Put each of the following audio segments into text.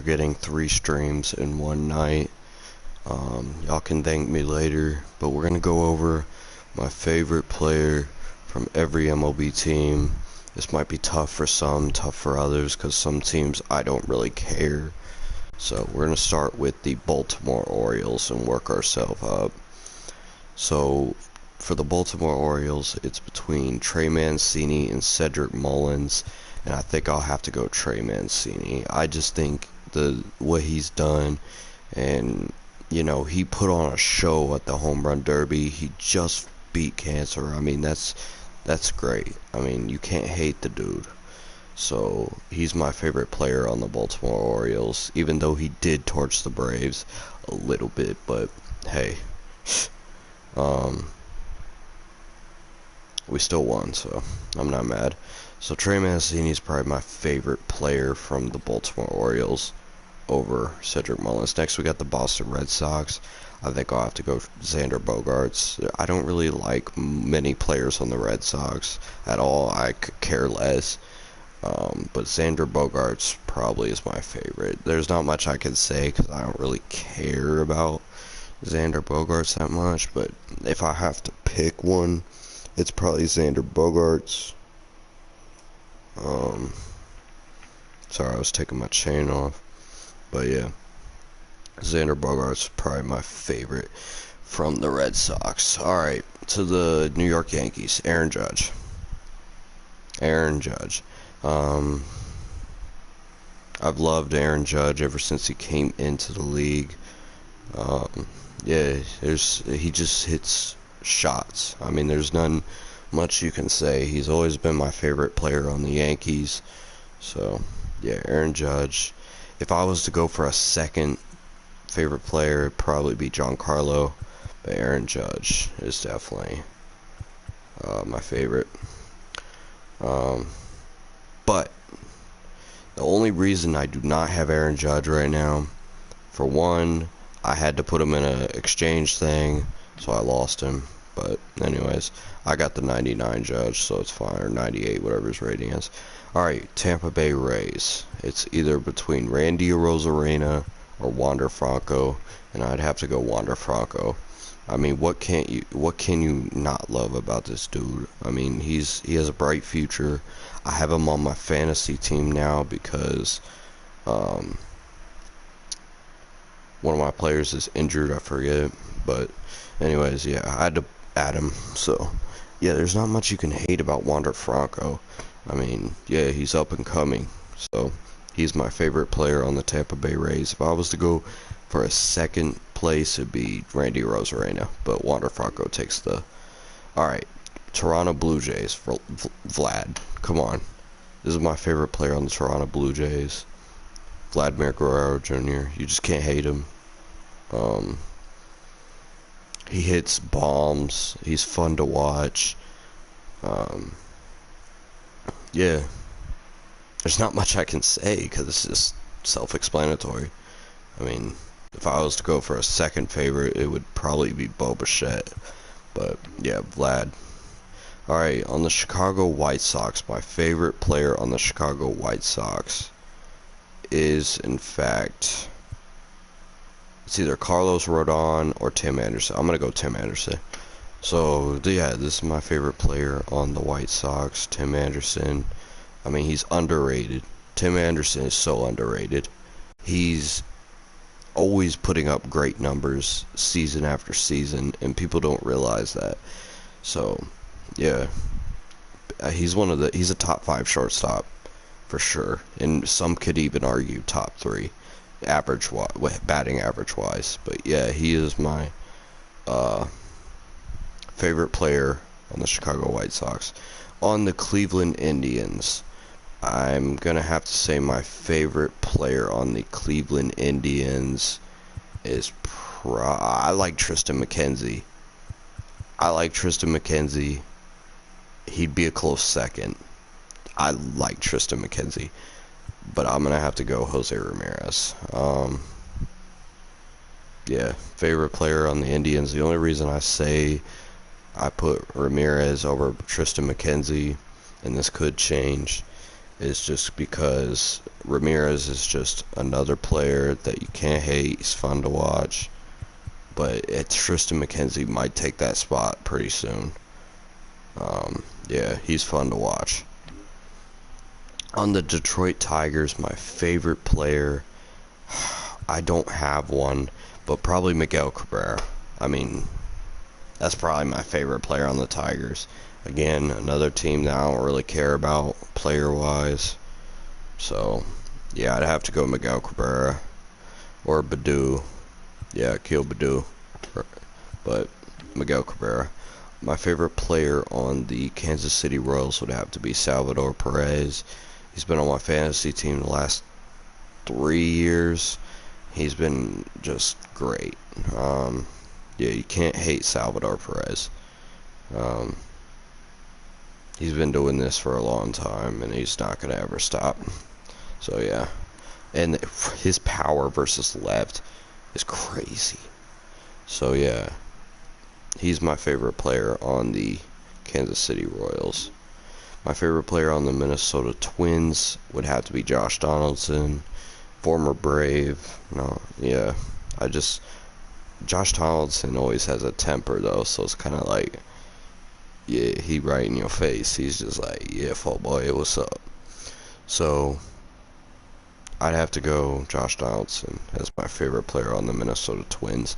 getting 3 streams in one night. Y'all can thank me later, but we're gonna go over my favorite player from every MLB team. This might be tough for some, tough for others, because some teams I don't really care. So we're gonna start with the Baltimore Orioles and work ourselves up. So for the Baltimore Orioles, it's between Trey Mancini and Cedric Mullins, and I think I'll have to go Trey Mancini. I just think what he's done, and you know, he put on a show at the Home Run Derby. He just beat cancer. I mean, that's great. I mean, you can't hate the dude. So he's my favorite player on the Baltimore Orioles, even though he did torch the Braves a little bit. But hey, we still won, so I'm not mad. So Trey Mancini is probably my favorite player from the Baltimore Orioles over Cedric Mullins. Next we got the Boston Red Sox. I think I'll have to go Xander Bogaerts. I don't really like many players on the Red Sox at all. I could care less. But Xander Bogaerts probably is my favorite. There's not much I can say because I don't really care about Xander Bogaerts that much. But if I have to pick one, it's probably Xander Bogaerts. Sorry, I was taking my chain off. But yeah, Xander Bogaerts is probably my favorite from the Red Sox. Alright, to the New York Yankees. Aaron Judge. I've loved Aaron Judge ever since he came into the league. Yeah, he just hits shots. I mean, there's none much you can say. He's always been my favorite player on the Yankees. So, yeah, Aaron Judge. If I was to go for a second favorite player, it'd probably be Giancarlo. But Aaron Judge is definitely my favorite. But the only reason I do not have Aaron Judge right now, for one, I had to put him in an exchange thing, so I lost him. But anyways, I got the 99 Judge, so it's fine, or 98, whatever his rating is. Alright, Tampa Bay Rays. It's either between Randy Arozarena or Wander Franco, and I'd have to go Wander Franco. I mean, what can you not love about this dude? I mean, he has a bright future. I have him on my fantasy team now because one of my players is injured, I forget. But anyways, yeah, I had to add him. So yeah, there's not much you can hate about Wander Franco. I mean, yeah, he's up and coming. So he's my favorite player on the Tampa Bay Rays. If I was to go for a second place, it'd be Randy Arozarena, but Wander Franco takes the... Alright, Toronto Blue Jays. Vlad, come on. This is my favorite player on the Toronto Blue Jays. Vladimir Guerrero Jr. You just can't hate him. He hits bombs. He's fun to watch. Yeah. There's not much I can say because it's just self-explanatory. I mean, if I was to go for a second favorite, it would probably be Bo Bichette. But yeah, Vlad. Alright, on the Chicago White Sox, my favorite player on the Chicago White Sox is, in fact, it's either Carlos Rodon or Tim Anderson. I'm going to go Tim Anderson. So, yeah, this is my favorite player on the White Sox, Tim Anderson. I mean, he's underrated. Tim Anderson is so underrated. He's always putting up great numbers season after season, and people don't realize that. So, yeah, he's a top 5 shortstop for sure, and some could even argue top 3 batting average wise. But yeah, he is my favorite player on the Chicago White Sox. On the Cleveland Indians, I'm gonna have to say my favorite player on the Cleveland Indians is I like Tristan McKenzie. He'd be a close second. I like Tristan McKenzie, but I'm gonna have to go Jose Ramirez. Yeah, favorite player on the Indians. The only reason I say I put Ramirez over Tristan McKenzie, and this could change, is just because Ramirez is just another player that you can't hate. He's fun to watch. But Tristan McKenzie might take that spot pretty soon. Yeah, he's fun to watch. On the Detroit Tigers, my favorite player, I don't have one, but probably Miguel Cabrera. I mean, that's probably my favorite player on the Tigers. Again, another team that I don't really care about player-wise. So, yeah, I'd have to go Miguel Cabrera or Baду. Yeah, Kill Badu. But Miguel Cabrera. My favorite player on the Kansas City Royals would have to be Salvador Perez. He's been on my fantasy team the last 3 years. He's been just great. Yeah, you can't hate Salvador Perez. He's been doing this for a long time, and he's not going to ever stop. So, yeah. And his power versus left is crazy. So, yeah. He's my favorite player on the Kansas City Royals. My favorite player on the Minnesota Twins would have to be Josh Donaldson, former Brave. No, yeah. Josh Donaldson always has a temper, though, so it's kind of like, yeah, he right in your face. He's just like, yeah, fuck boy, what's up? So, I'd have to go Josh Donaldson as my favorite player on the Minnesota Twins.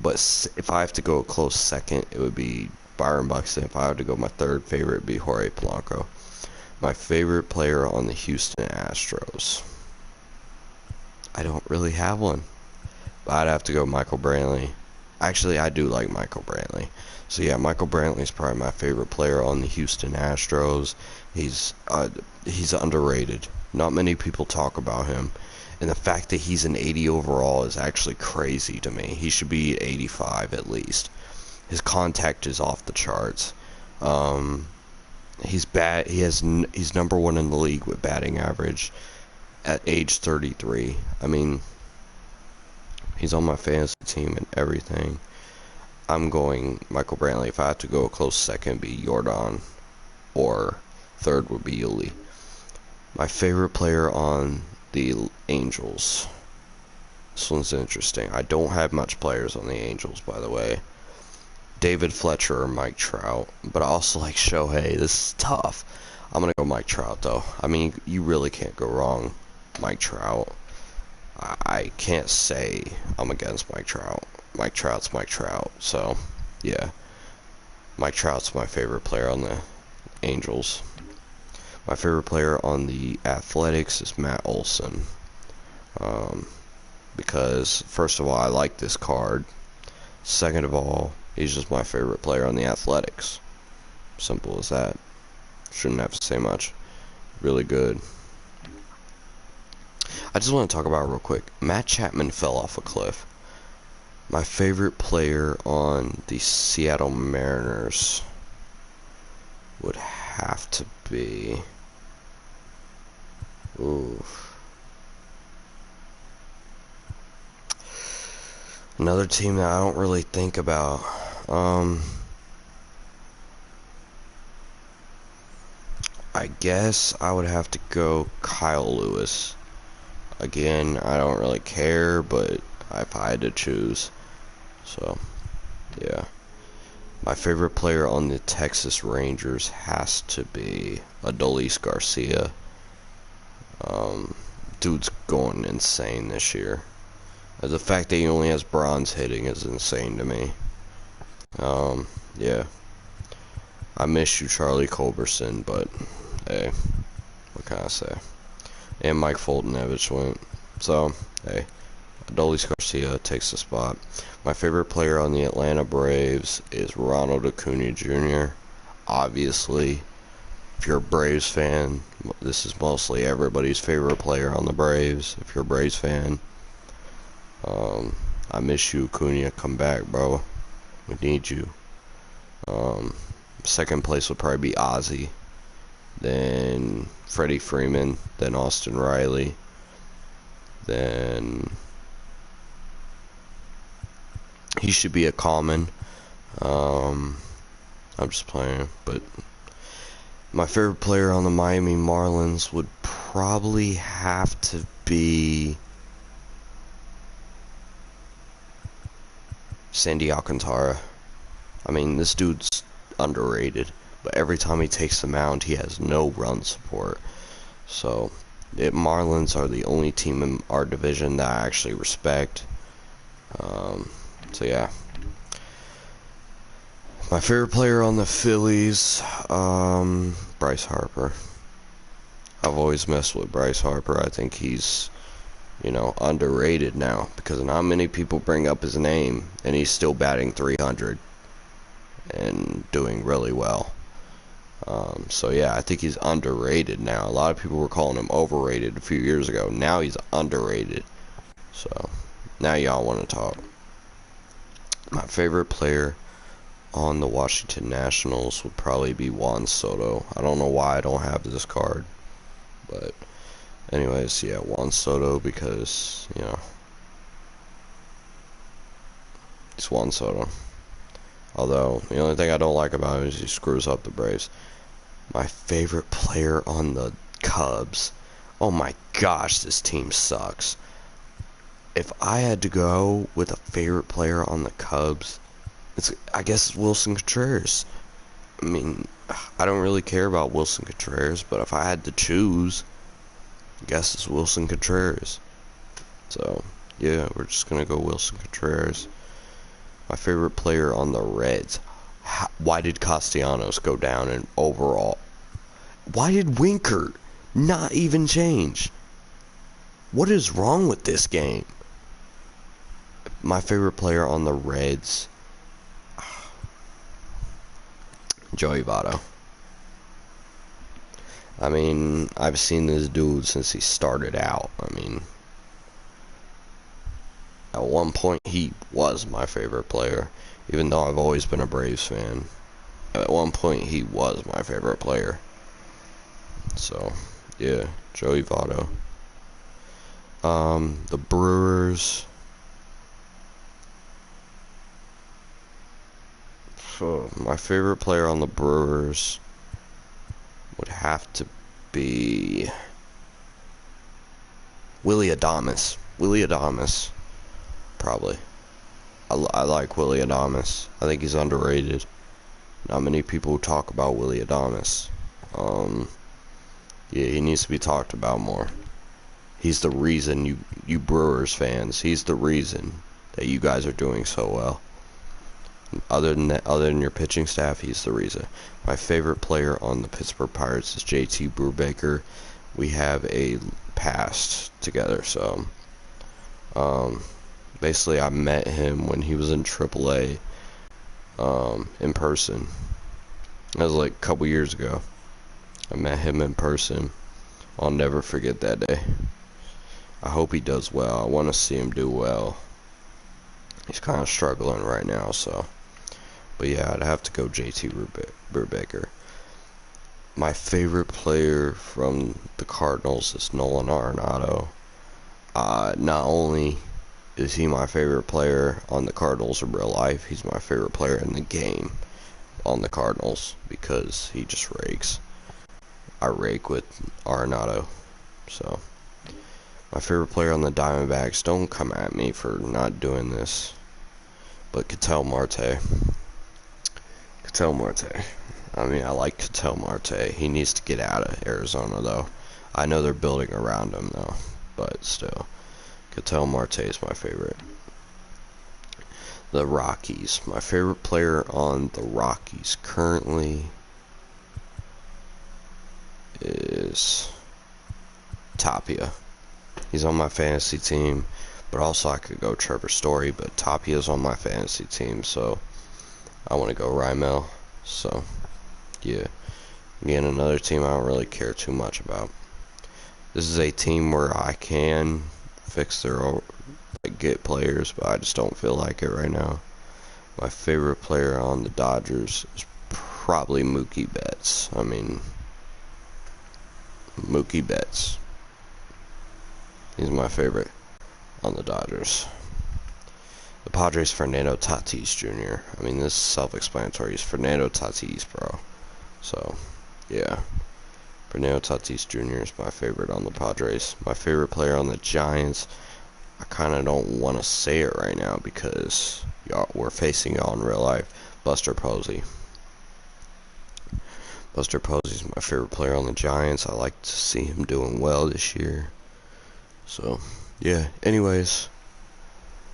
But if I have to go a close second, it would be Byron Buxton. If I had to go my third favorite, it'd be Jorge Polanco. My favorite player on the Houston Astros, I don't really have one, but I'd have to go Michael Brantley. Actually, I do like Michael Brantley. So yeah, Michael Brantley is probably my favorite player on the Houston Astros. He's underrated. Not many people talk about him. And the fact that he's an 80 overall is actually crazy to me. He should be 85 at least. His contact is off the charts. He's number one in the league with batting average at age 33. I mean, he's on my fantasy team and everything. I'm going Michael Brantley. If I have to go a close second, be Jordan, or third would be Yuli. My favorite player on the Angels. This one's interesting. I don't have much players on the Angels, by the way. David Fletcher or Mike Trout, but I also like Shohei. This is tough. I'm gonna go Mike Trout, though. I mean, you really can't go wrong. Mike Trout. I can't say I'm against Mike Trout. Mike Trout's Mike Trout. So, yeah. Mike Trout's my favorite player on the Angels. My favorite player on the Athletics is Matt Olson. Because, first of all, I like this card. Second of all, he's just my favorite player on the Athletics. Simple as that. Shouldn't have to say much. Really good. I just want to talk about real quick. Matt Chapman fell off a cliff. My favorite player on the Seattle Mariners would have to be... Ooh. Another team that I don't really think about. I guess I would have to go Kyle Lewis. Again, I don't really care, but if I had to choose. So, yeah. My favorite player on the Texas Rangers has to be Adolis Garcia. Dude's going insane this year. The fact that he only has bronze hitting is insane to me. Yeah. I miss you, Charlie Culberson, but hey, what can I say? And Mike Fultonevich went. So, hey, Adolis Garcia takes the spot. My favorite player on the Atlanta Braves is Ronald Acuna Jr. Obviously, if you're a Braves fan, this is mostly everybody's favorite player on the Braves. If you're a Braves fan, I miss you, Acuna. Come back, bro. We need you. Second place would probably be Ozzie, then Freddie Freeman, then Austin Riley, then he should be a common. I'm just playing, but My favorite player on the Miami Marlins would probably have to be Sandy Alcantara. I mean, this dude's underrated, but every time he takes the mound, he has no run support. So, the Marlins are the only team in our division that I actually respect. So yeah. My favorite player on the Phillies, Bryce Harper. I've always messed with Bryce Harper. I think he's, underrated now because not many people bring up his name, and he's still batting 300 and doing really well. So yeah, I think he's underrated now. A lot of people were calling him overrated a few years ago. Now he's underrated. So now y'all want to talk. My favorite player on the Washington Nationals would probably be Juan Soto. I don't know why I don't have this card, but anyways, yeah, Juan Soto because, it's Juan Soto. Although, the only thing I don't like about him is he screws up the Braves. My favorite player on the Cubs. Oh my gosh, this team sucks. If I had to go with a favorite player on the Cubs, I guess it's Wilson Contreras. I mean, I don't really care about Wilson Contreras, but if I had to choose, I guess it's Wilson Contreras. So, yeah, we're just going to go Wilson Contreras. My favorite player on the Reds. Why did Castellanos go down in overall? Why did Winker not even change? What is wrong with this game? My favorite player on the Reds, Joey Votto. I mean, I've seen this dude since he started out. I mean, at one point he was my favorite player, even though I've always been a Braves fan. At one point he was my favorite player. So, yeah, Joey Votto. The Brewers. So, my favorite player on the Brewers would have to be Willy Adames. Willy Adames, probably. I like Willy Adames. I think he's underrated. Not many people talk about Willy Adames. Yeah, he needs to be talked about more. He's the reason you Brewers fans. He's the reason that you guys are doing so well. Other than your pitching staff, he's the reason. My favorite player on the Pittsburgh Pirates is JT Brubaker. We have a past together, so basically I met him when he was in AAA in person. That was like a couple years ago. I met him in person. I'll never forget that day. I hope he does well. I want to see him do well. He's kind of struggling right now, so. But yeah, I'd have to go JT Brubaker. My favorite player from the Cardinals is Nolan Arenado. Not only is he my favorite player on the Cardinals in real life, he's my favorite player in the game on the Cardinals because he just rakes. I rake with Arenado. So, my favorite player on the Diamondbacks, don't come at me for not doing this, but Ketel Marte. Ketel Marte. I mean, I like Ketel Marte. He needs to get out of Arizona, though. I know they're building around him, though, but still. Ketel Marte is my favorite. The Rockies. My favorite player on the Rockies currently is Tapia. He's on my fantasy team, but also I could go Trevor Story, but Tapia's on my fantasy team, so I want to go Rymel. So, yeah. Again, another team I don't really care too much about. This is a team where I can fix their own, get players, but I just don't feel like it right now. My favorite player on the Dodgers is probably Mookie Betts. I mean, Mookie Betts. He's my favorite on the Dodgers. The Padres, Fernando Tatis Jr. I mean, this is self-explanatory. He's Fernando Tatis, bro. So, Yeah. Fernando Tatis Jr. is my favorite on the Padres. My favorite player on the Giants, I kind of don't want to say it right now because y'all, we're facing y'all in real life. Buster Posey. Buster Posey's my favorite player on the Giants. I like to see him doing well this year. So, yeah. Anyways,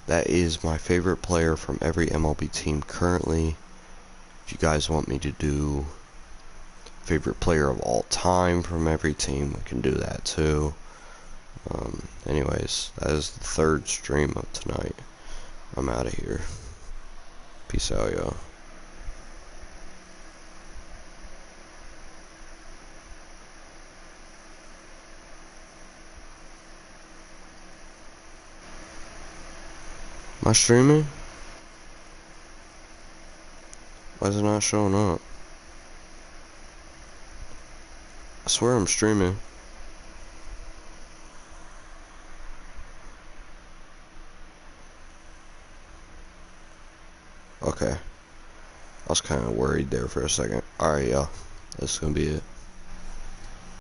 that is my favorite player from every MLB team currently. If you guys want me to do favorite player of all time from every team, we can do that too. Anyways, that is the third stream of tonight. I'm out of here. Peace out, y'all. Am I streaming? Why is it not showing up? I swear I'm streaming. Okay. I was kind of worried there for a second. Alright, y'all. That's gonna be it.